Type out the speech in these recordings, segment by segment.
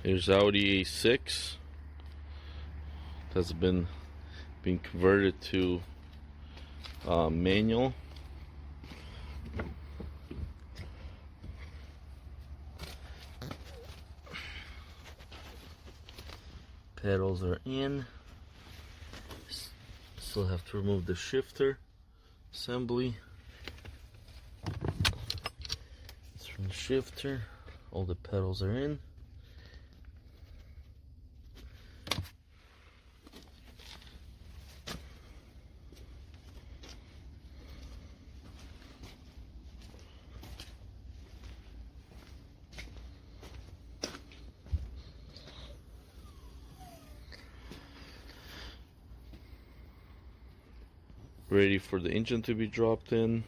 Here's Audi A6 that's been converted to manual. Pedals are in. Still have to remove the shifter assembly. It's from the shifter. All the pedals are in. Ready for the engine to be dropped in.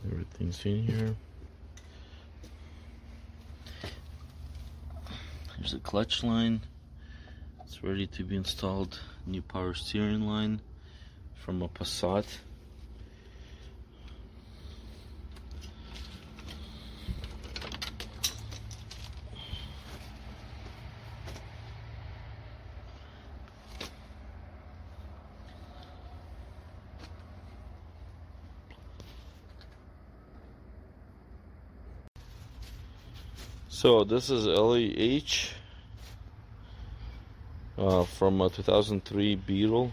Everything's in here. Here's the clutch line. It's ready to be installed. New power steering line from a Passat. So this is ALH from a 2003 Beetle,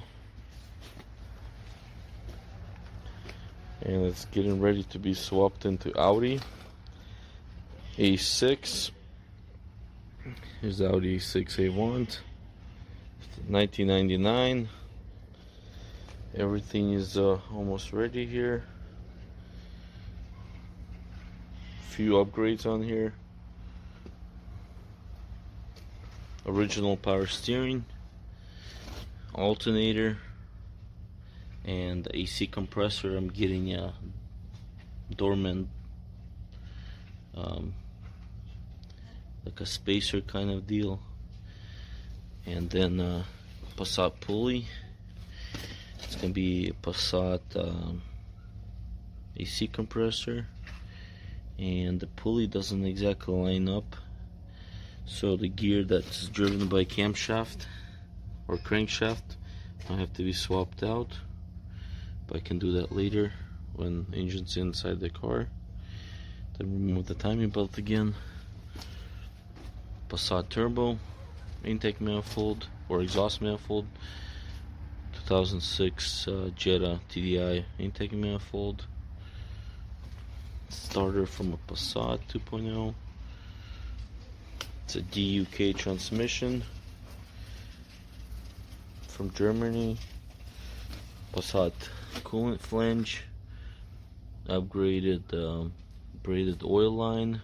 and it's getting ready to be swapped into Audi A6. Here's the Audi A6 Avant, 1999. Everything is almost ready here. Few upgrades on here. Original power steering, alternator, and the AC compressor. I'm getting a dormant, like a spacer kind of deal, and then Passat pulley. It's gonna be a Passat AC compressor, and the pulley doesn't exactly line up. So the gear that's driven by camshaft or crankshaft might have to be swapped out, but I can do that later when the engine's inside the car. Then remove the timing belt again. Passat turbo, intake manifold or exhaust manifold, 2006 Jetta TDI intake manifold, starter from a Passat 2.0. It's a DUK transmission from Germany. Passat coolant flange, upgraded braided oil line,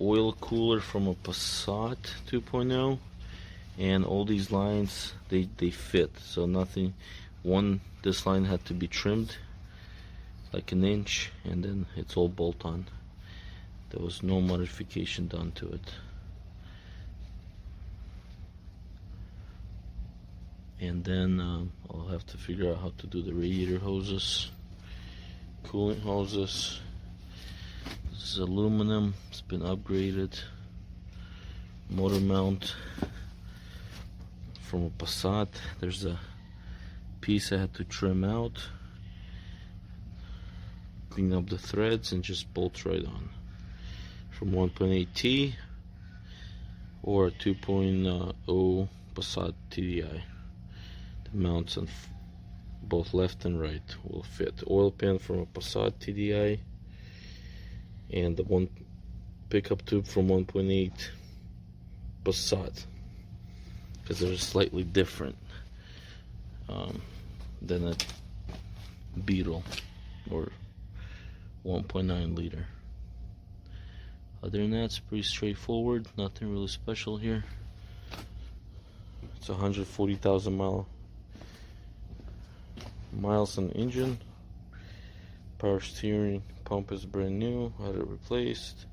oil cooler from a Passat 2.0, and all these lines they fit, so nothing. This line had to be trimmed like an inch, and then it's all bolt on. There was no modification done to it. And then I'll have to figure out how to do the radiator hoses, coolant hoses. This is aluminum, it's been upgraded. Motor mount from a Passat. There's a piece I had to trim out, clean up the threads, and just bolts right on. From 1.8T or a 2.0 Passat TDI. The mounts on both left and right will fit. Oil pan from a Passat TDI, and the one pickup tube from 1.8 Passat, because they're slightly different than a Beetle or 1.9 liter. Other than that, it's pretty straightforward. Nothing really special here. It's 140,000 miles on the engine. Power steering, pump is brand new. I had it replaced.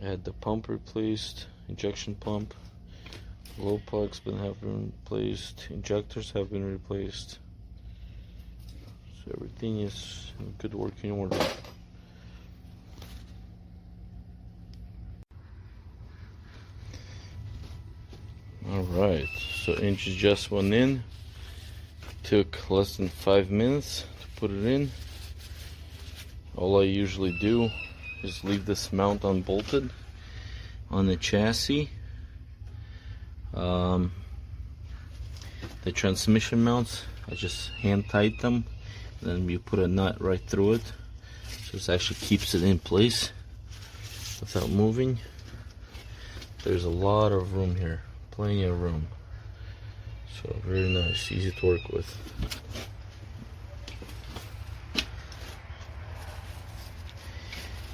I had the pump replaced, injection pump. Glow plugs have been replaced. Injectors have been replaced. So everything is in good working order. Alright, so engine just went in. Took less than 5 minutes to put it in. All I usually do is leave this mount unbolted on the chassis. The transmission mounts, I just hand tight them, then you put a nut right through it, so this actually keeps it in place without moving. There's a lot of room here, plenty of room, so very nice, easy to work with.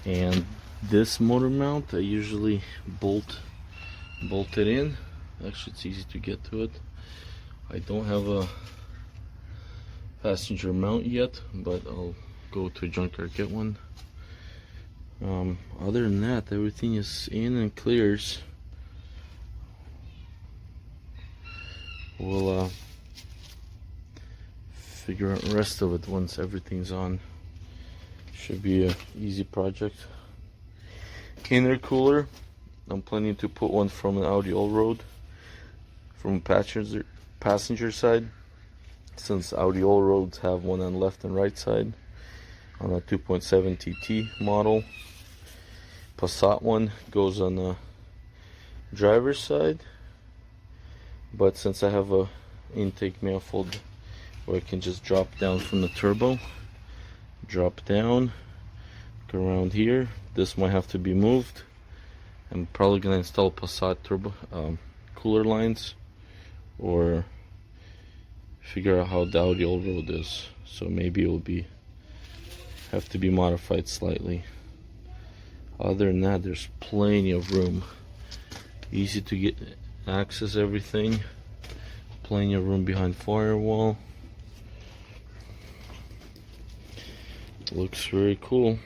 And this motor mount I usually bolt it in. Actually, it's easy to get to it. I don't have a passenger mount yet, but I'll go to a junkyard, get one. Other than that, everything is in and clears. We'll figure out the rest of it once everything's on. Should be an easy project. Intercooler, I'm planning to put one from an Audi Allroad, from passenger side, since Audi Allroads have one on left and right side on a 2.7 TT model. Passat one goes on the driver's side, but since I have a intake manifold where I can just drop down from the turbo, drop down, go around here, this might have to be moved. I'm probably gonna install Passat turbo cooler lines, or figure out how the Audi Allroad is. So maybe it will have to be modified slightly. Other than that, there's plenty of room. Easy to get access everything. Plenty of room behind firewall. Looks very cool.